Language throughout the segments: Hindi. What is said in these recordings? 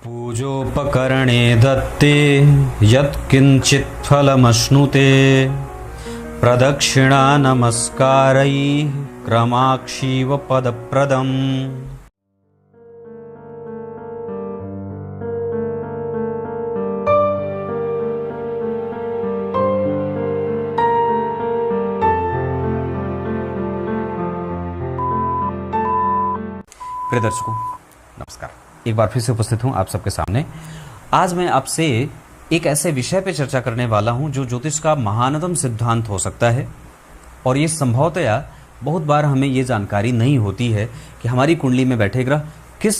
पूजोपकरणे दत्ते यत्किञ्चित् फलमश्नुते प्रदक्षिणा नमस्कारैः क्रमाक्षीव पदप्रदम्। प्रिय दर्शकों नमस्कार, एक बार फिर से उपस्थित हूं आप सबके सामने। आज मैं आपसे एक ऐसे विषय पे चर्चा करने वाला हूं जो ज्योतिष का महानतम सिद्धांत हो सकता है। और ये संभवतया बहुत बार हमें ये जानकारी नहीं होती है कि हमारी कुंडली में बैठे ग्रह किस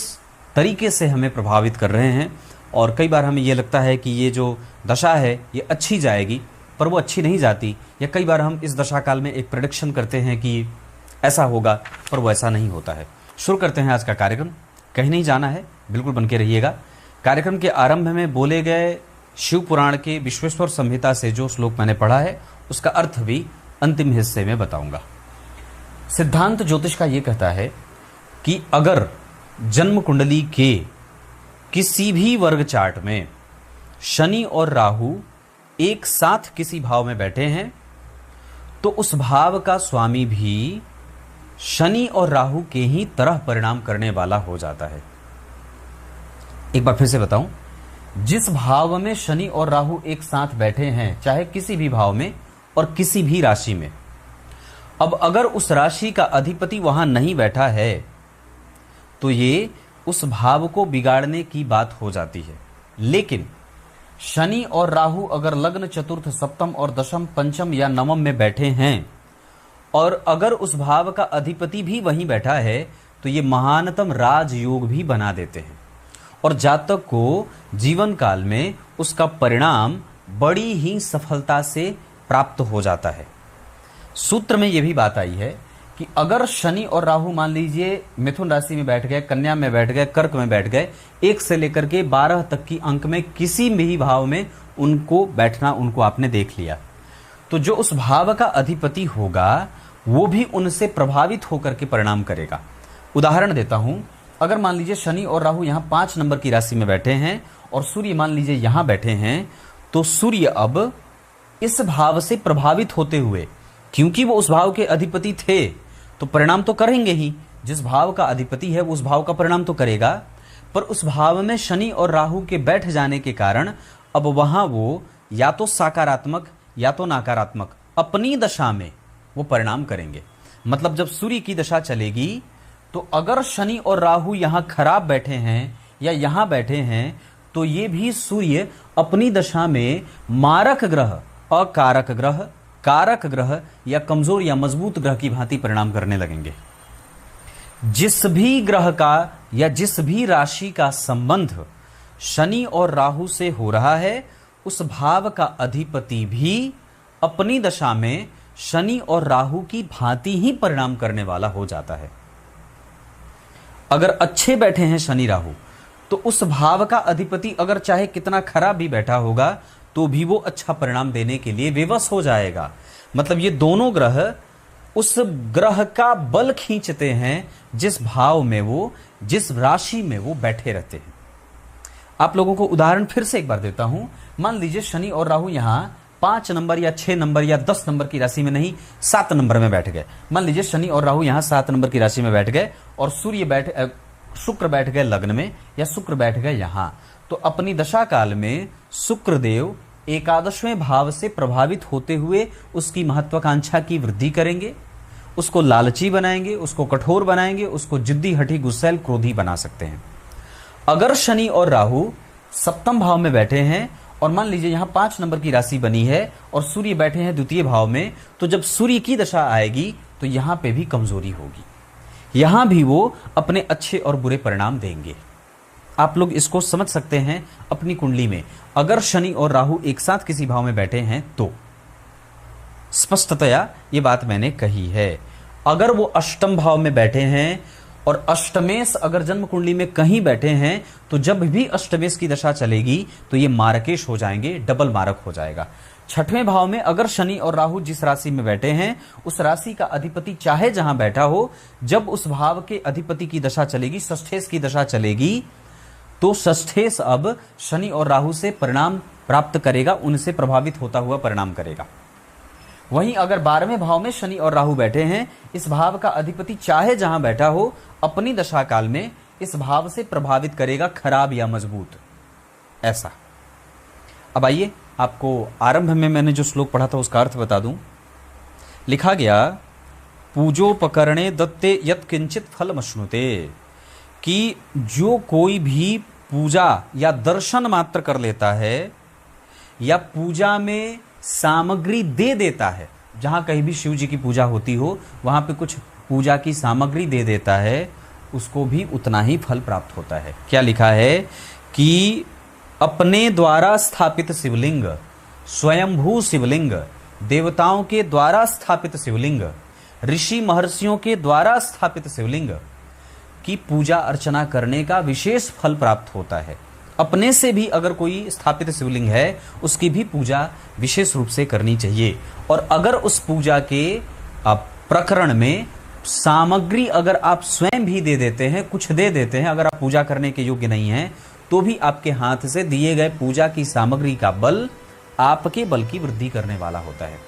तरीके से हमें प्रभावित कर रहे हैं। और कई बार हमें ये लगता है कि ये जो दशा है ये अच्छी जाएगी, पर वो अच्छी नहीं जाती। या कई बार हम इस दशा काल में एक प्रेडिक्शन करते हैं कि ऐसा होगा, पर वो ऐसा नहीं होता है। शुरू करते हैं आज का कार्यक्रम। कहीं नहीं जाना है, बिल्कुल बन के रहिएगा। कार्यक्रम के आरंभ में बोले गए शिव पुराण के विश्वेश्वर संहिता से जो श्लोक मैंने पढ़ा है उसका अर्थ भी अंतिम हिस्से में बताऊंगा। सिद्धांत ज्योतिष का ये कहता है कि अगर जन्म कुंडली के किसी भी वर्ग चार्ट में शनि और राहु एक साथ किसी भाव में बैठे हैं तो उस भाव का स्वामी भी शनि और राहु के ही तरह परिणाम करने वाला हो जाता है। एक बार फिर से बताऊं, जिस भाव में शनि और राहु एक साथ बैठे हैं, चाहे किसी भी भाव में और किसी भी राशि में, अब अगर उस राशि का अधिपति वहां नहीं बैठा है तो ये उस भाव को बिगाड़ने की बात हो जाती है। लेकिन शनि और राहु अगर लग्न, चतुर्थ, सप्तम और दशम, पंचम या नवम में बैठे हैं और अगर उस भाव का अधिपति भी वहीं बैठा है तो ये महानतम राजयोग भी बना देते हैं और जातक को जीवन काल में उसका परिणाम बड़ी ही सफलता से प्राप्त हो जाता है। सूत्र में यह भी बात आई है कि अगर शनि और राहु मान लीजिए मिथुन राशि में बैठ गए, कन्या में बैठ गए, कर्क में बैठ गए, 1 से लेकर के 12 तक की अंक में किसी भी भाव में उनको बैठना उनको आपने देख लिया, तो जो उस भाव का अधिपति होगा वो भी उनसे प्रभावित होकर के परिणाम करेगा। उदाहरण देता हूं, अगर मान लीजिए शनि और राहु यहां 5 नंबर की राशि में बैठे हैं और सूर्य मान लीजिए यहां बैठे हैं, तो सूर्य अब इस भाव से प्रभावित होते हुए, क्योंकि वो उस भाव के अधिपति थे तो परिणाम तो करेंगे ही। जिस भाव का अधिपति है वो उस भाव का परिणाम तो करेगा, पर उस भाव में शनि और राहु के बैठ जाने के कारण अब वहां वो या तो सकारात्मक या तो नकारात्मक अपनी दशा में वो परिणाम करेंगे। मतलब जब सूर्य की दशा चलेगी तो अगर शनि और राहु यहां खराब बैठे हैं या यहां बैठे हैं तो ये भी सूर्य अपनी दशा में मारक ग्रह, अकारक ग्रह, कारक ग्रह या कमजोर या मजबूत ग्रह की भांति परिणाम करने लगेंगे। जिस भी ग्रह का या जिस भी राशि का संबंध शनि और राहु से हो रहा है उस भाव का अधिपति भी अपनी दशा में शनि और राहु की भांति ही परिणाम करने वाला हो जाता है। अगर अच्छे बैठे हैं शनि राहु तो उस भाव का अधिपति अगर चाहे कितना खराब भी बैठा होगा तो भी वो अच्छा परिणाम देने के लिए विवश हो जाएगा। मतलब ये दोनों ग्रह उस ग्रह का बल खींचते हैं जिस भाव में वो, जिस राशि में वो बैठे रहते हैं। आप लोगों को उदाहरण फिर से एक बार देता हूं। मान लीजिए शनि और राहु यहां 5 नंबर या 6 नंबर या 10 नंबर की राशि में नहीं, 7 नंबर में बैठ गए। मान लीजिए शनि और राहु यहां 7 नंबर की राशि में बैठ गए और शुक्र बैठ गए लग्न में या शुक्र बैठ गए यहां, तो अपनी दशा काल में शुक्रदेव 11वें भाव से प्रभावित होते हुए उसकी महत्वाकांक्षा की वृद्धि करेंगे, उसको लालची बनाएंगे, उसको कठोर बनाएंगे, उसको जिद्दी, हठी, गुस्सैल, क्रोधी बना सकते हैं। अगर शनि और राहु सप्तम भाव में बैठे हैं और मान लीजिए यहां 5 नंबर की राशि बनी है और सूर्य बैठे हैं द्वितीय भाव में, तो जब सूर्य की दशा आएगी तो यहां पे भी कमजोरी होगी, यहां भी वो अपने अच्छे और बुरे परिणाम देंगे। आप लोग इसको समझ सकते हैं अपनी कुंडली में। अगर शनि और राहु एक साथ किसी भाव में बैठे हैं तो स्पष्टतया ये बात मैंने कही है। अगर वो अष्टम भाव में बैठे हैं और अष्टमेश अगर जन्म कुंडली में कहीं बैठे हैं तो जब भी अष्टमेश की दशा चलेगी तो ये मारकेश हो जाएंगे, डबल मारक हो जाएगा। 6वें भाव में अगर शनि और राहु जिस राशि में बैठे हैं उस राशि का अधिपति चाहे जहां बैठा हो, जब उस भाव के अधिपति की दशा चलेगी, षष्ठेश की दशा चलेगी, तो षष्ठेश अब शनि और राहु से परिणाम प्राप्त करेगा, उनसे प्रभावित होता हुआ परिणाम करेगा। वहीं अगर 12वें भाव में शनि और राहु बैठे हैं, इस भाव का अधिपति चाहे जहां बैठा हो अपनी दशा काल में इस भाव से प्रभावित करेगा, खराब या मजबूत, ऐसा। अब आइए आपको आरंभ में मैंने जो श्लोक पढ़ा था उसका अर्थ बता दूं। लिखा गया, पूजोपकरणे दत्ते यत् किंचित फलमश्नुते, कि जो कोई भी पूजा या दर्शन मात्र कर लेता है या पूजा में सामग्री दे देता है, जहां कहीं भी शिव जी की पूजा होती हो वहां पे कुछ पूजा की सामग्री दे देता है, उसको भी उतना ही फल प्राप्त होता है। क्या लिखा है कि अपने द्वारा स्थापित शिवलिंग, स्वयंभू शिवलिंग, देवताओं के द्वारा स्थापित शिवलिंग, ऋषि महर्षियों के द्वारा स्थापित शिवलिंग की पूजा अर्चना करने का विशेष फल प्राप्त होता है। अपने से भी अगर कोई स्थापित शिवलिंग है उसकी भी पूजा विशेष रूप से करनी चाहिए। और अगर उस पूजा के प्रकरण में सामग्री अगर आप स्वयं भी दे देते हैं, कुछ दे देते हैं, अगर आप पूजा करने के योग्य नहीं हैं, तो भी आपके हाथ से दिए गए पूजा की सामग्री का बल आपके बल की वृद्धि करने वाला होता है।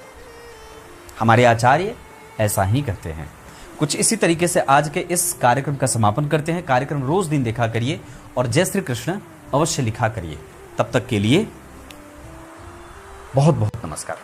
हमारे आचार्य ऐसा ही कहते हैं। कुछ इसी तरीके से आज के इस कार्यक्रम का समापन करते हैं। कार्यक्रम रोज दिन देखा करिए और जय श्री कृष्ण अवश्य लिखा करिए। तब तक के लिए बहुत बहुत नमस्कार।